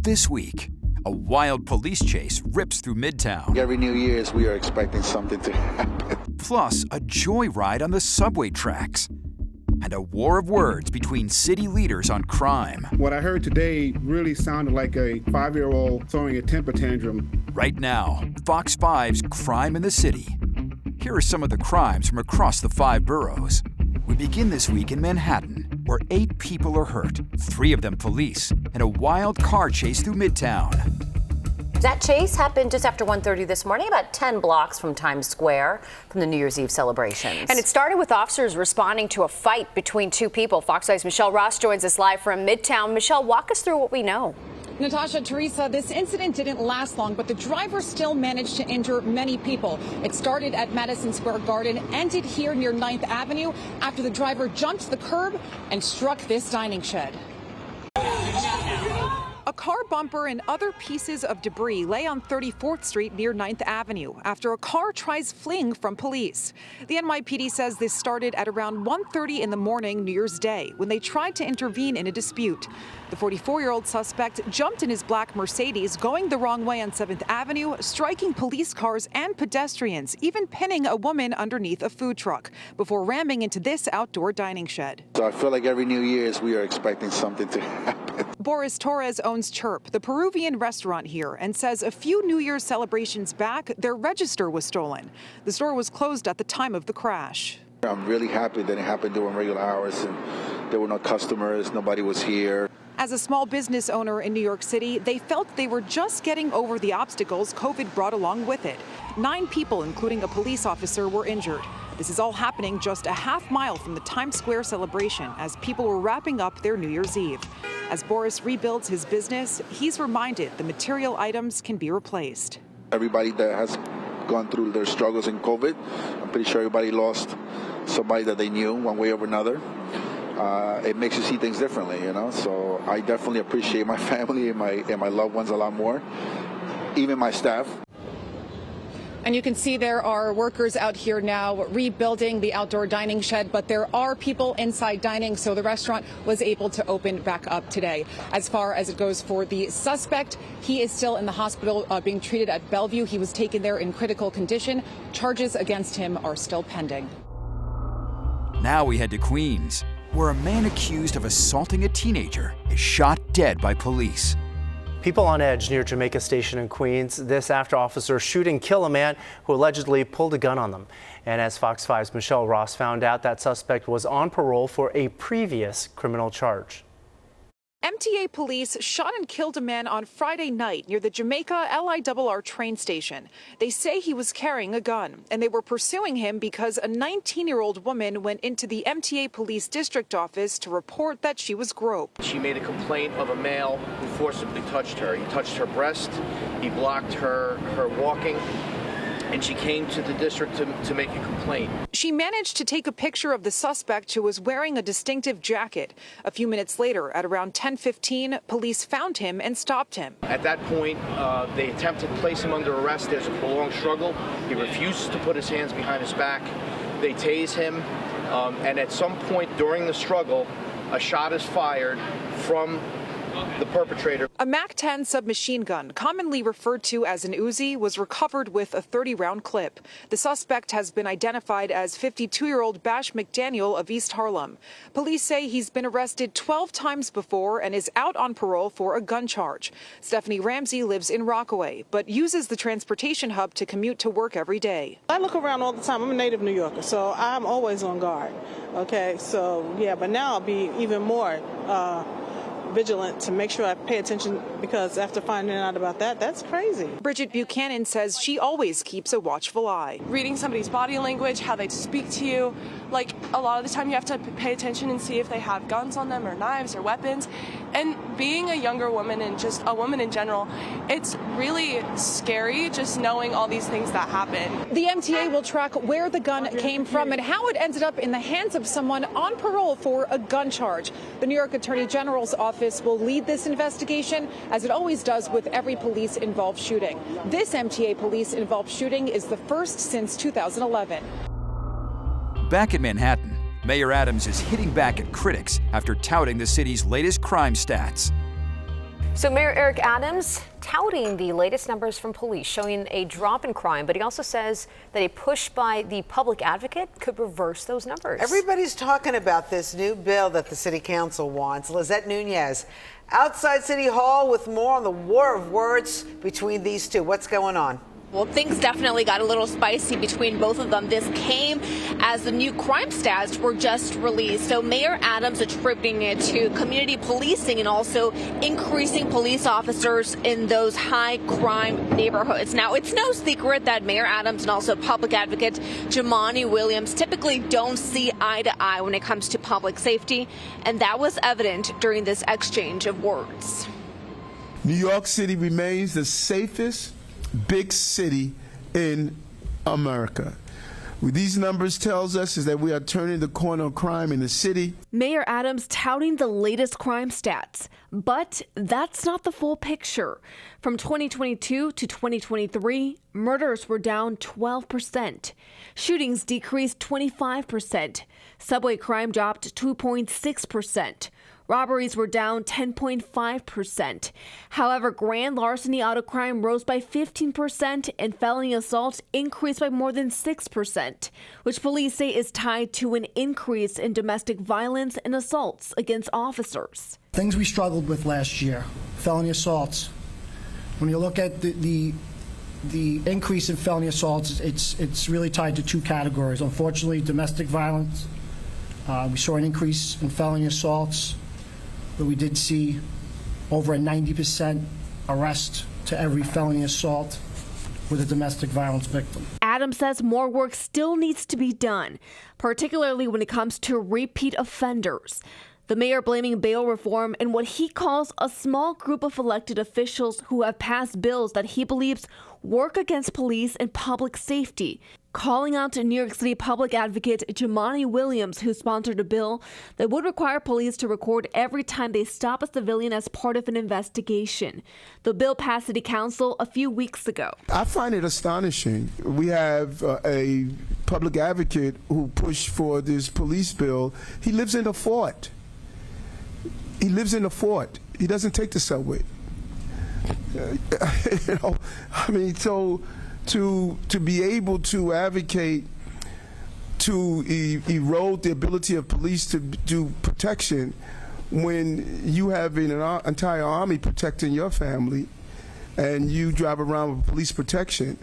This week, a wild police chase rips through Midtown. Every New Year's, we are expecting something to happen. Plus, a joyride on the subway tracks. And a war of words between city leaders on crime. What I heard today really sounded like a 5-year-old throwing a temper tantrum. Right now, Fox 5's Crime in the City. Here are some of the crimes from across the 5 boroughs. We begin this week in Manhattan, where 8 people are hurt, 3 of them police, in a wild car chase through Midtown. That chase happened just after 1:30 this morning, about 10 blocks from Times Square, from the New Year's Eve celebrations. And it started with officers responding to a fight between 2 people. Fox 5's Michelle Ross joins us live from Midtown. Michelle, walk us through what we know. Natasha, Teresa, this incident didn't last long, but the driver still managed to injure many people. It started at Madison Square Garden, ended here near 9th Avenue after the driver jumped the curb and struck this dining shed. A car bumper and other pieces of debris lay on 34th Street near 9th Avenue after a car tries fleeing from police. The NYPD says this started at around 1:30 in the morning New Year's Day when they tried to intervene in a dispute. The 44-year-old suspect jumped in his black Mercedes going the wrong way on 7th Avenue, striking police cars and pedestrians, even pinning a woman underneath a food truck before ramming into this outdoor dining shed. So I feel like every New Year's, we are expecting something to happen. Boris Torres owns Chirp, the Peruvian restaurant here, and says a few New Year's celebrations back, their register was stolen. The store was closed at the time of the crash. I'm really happy that it happened during regular hours and there were no customers, nobody was here. As a small business owner in New York City, they felt they were just getting over the obstacles COVID brought along with it. 9 people, including a police officer, were injured. This is all happening just a half mile from the Times Square celebration as people were wrapping up their New Year's Eve. As Boris rebuilds his business, he's reminded the material items can be replaced. Everybody that has gone through their struggles in COVID, I'm pretty sure everybody lost somebody that they knew one way or another. It makes you see things differently, you know, so I definitely appreciate my family and my loved ones a lot more, even my staff. And you can see there are workers out here now rebuilding the outdoor dining shed, but there are people inside dining, so the restaurant was able to open back up today. As far as it goes for the suspect, he is still in the hospital being treated at Bellevue. He was taken there in critical condition. Charges against him are still pending. Now we head to Queens, where a man accused of assaulting a teenager is shot dead by police. People on edge near Jamaica Station in Queens. This after officers shoot and kill a man who allegedly pulled a gun on them. And as Fox 5's Michelle Ross found out, that suspect was on parole for a previous criminal charge. MTA police shot and killed a man on Friday night near the Jamaica LIRR train station. They say he was carrying a gun, and they were pursuing him because a 19-year-old woman went into the MTA police district office to report that she was groped. She made a complaint of a male who forcibly touched her. He touched her breast, he blocked her walking, and she came to the district to make a complaint. She managed to take a picture of the suspect, who was wearing a distinctive jacket. A few minutes later, at around 10:15, police found him and stopped him. At that point, they attempted to place him under arrest. There's a prolonged struggle. He refuses to put his hands behind his back. They tase him, and at some point during the struggle, a shot is fired from the perpetrator. A MAC-10 submachine gun, commonly referred to as an Uzi, was recovered with a 30-round clip. The suspect has been identified as 52-year-old Bash McDaniel of East Harlem. Police say he's been arrested 12 times before and is out on parole for a gun charge. Stephanie Ramsey lives in Rockaway, but uses the transportation hub to commute to work every day. I look around all the time. I'm a native New Yorker, so I'm always on guard. Okay, so yeah, but now I'll be even more vigilant to make sure I pay attention, because after finding out about that, that's crazy. Bridget Buchanan says she always keeps a watchful eye. Reading somebody's body language, how they speak to you, like a lot of the time you have to pay attention and see if they have guns on them or knives or weapons. And being a younger woman and just a woman in general, it's really scary just knowing all these things that happen. The MTA will track where the gun came from and how it ended up in the hands of someone on parole for a gun charge. The New York Attorney General's office will lead this investigation, as it always does with every police-involved shooting. This MTA police-involved shooting is the first since 2011. Back in Manhattan, Mayor Adams is hitting back at critics after touting the city's latest crime stats. So Mayor Eric Adams touting the latest numbers from police showing a drop in crime, but he also says that a push by the public advocate could reverse those numbers. Everybody's talking about this new bill that the city council wants. Lizette Nunez, outside City Hall with more on the war of words between these two. What's going on? Well, things definitely got a little spicy between both of them. This came as the new crime stats were just released. So Mayor Adams attributing it to community policing and also increasing police officers in those high crime neighborhoods. Now, it's no secret that Mayor Adams and also public advocate Jumaane Williams typically don't see eye to eye when it comes to public safety. And that was evident during this exchange of words. New York City remains the safest big city in America. What these numbers tells us is that we are turning the corner of crime in the city. Mayor Adams touting the latest crime stats, but that's not the full picture. From 2022 to 2023, murders were down 12%. Shootings decreased 25%. Subway crime dropped 2.6%. Robberies were down 10.5%. However, grand larceny auto crime rose by 15% and felony assault increased by more than 6%, which police say is tied to an increase in domestic violence and assaults against officers. Things we struggled with last year, felony assaults. When you look at the increase in felony assaults, it's really tied to two categories. Unfortunately, domestic violence. We saw an increase in felony assaults, but we did see over a 90% arrest to every felony assault with a domestic violence victim. Adams says more work still needs to be done, particularly when it comes to repeat offenders. The mayor blaming bail reform and what he calls a small group of elected officials who have passed bills that he believes work against police and public safety, calling out to New York City public advocate Jumaane Williams, who sponsored a bill that would require police to record every time they stop a civilian as part of an investigation. The bill passed City Council a few weeks ago. I find it astonishing. We have a public advocate who pushed for this police bill. He lives in a fort. He lives in a fort. He doesn't take the subway. So to be able to advocate to erode the ability of police to do protection when you have an entire army protecting your family and you drive around with police protection.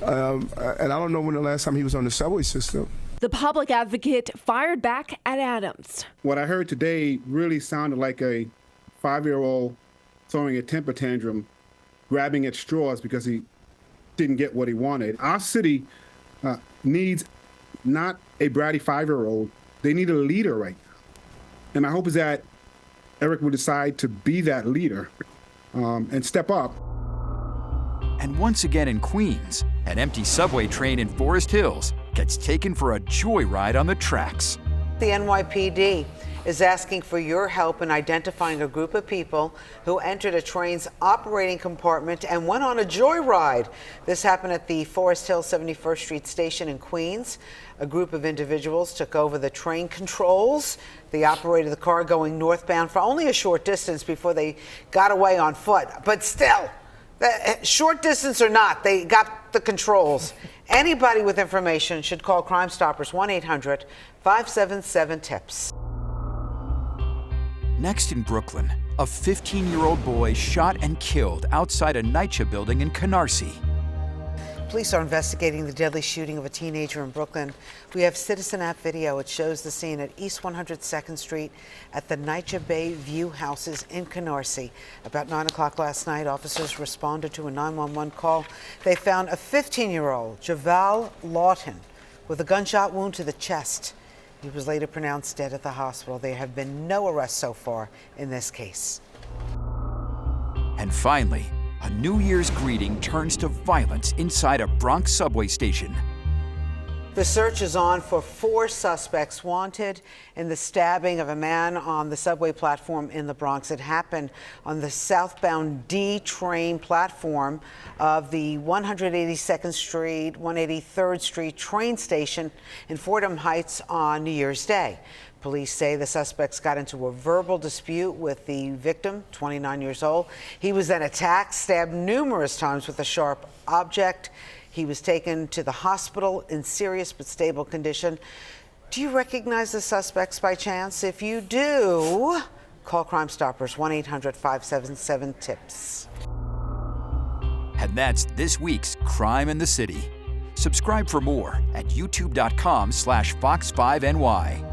And I don't know when the last time he was on the subway system. The public advocate fired back at Adams. What I heard today really sounded like a 5-year-old throwing a temper tantrum, grabbing at straws because he didn't get what he wanted. Our city needs not a bratty 5-year-old. They need a leader right now. And my hope is that Eric will decide to be that leader and step up. And once again in Queens, an empty subway train in Forest Hills gets taken for a joyride on the tracks. The NYPD is asking for your help in identifying a group of people who entered a train's operating compartment and went on a joyride. This happened at the Forest Hill 71st Street station in Queens. A group of individuals took over the train controls. They operated the car going northbound for only a short distance before they got away on foot. But still, short distance or not, they got the controls. Anybody with information should call Crime Stoppers 1-800-577-TIPS. Next in Brooklyn, a 15-year-old boy shot and killed outside a NYCHA building in Canarsie. Police are investigating the deadly shooting of a teenager in Brooklyn. We have Citizen App video. It shows the scene at East 102nd Street at the NYCHA Bay View Houses in Canarsie. About 9 o'clock last night, officers responded to a 911 call. They found a 15-year-old, Javal Lawton, with a gunshot wound to the chest. He was later pronounced dead at the hospital. There have been no arrests so far in this case. And finally, a New Year's greeting turns to violence inside a Bronx subway station. The search is on for 4 suspects wanted in the stabbing of a man on the subway platform in the Bronx. It happened on the southbound D train platform of the 182nd Street, 183rd Street train station in Fordham Heights on New Year's Day. Police say the suspects got into a verbal dispute with the victim, 29 years old. He was then attacked, stabbed numerous times with a sharp object. He was taken to the hospital in serious but stable condition. Do you recognize the suspects by chance? If you do, call Crime Stoppers, 1-800-577-TIPS. And that's this week's Crime in the City. Subscribe for more at youtube.com/Fox5NY.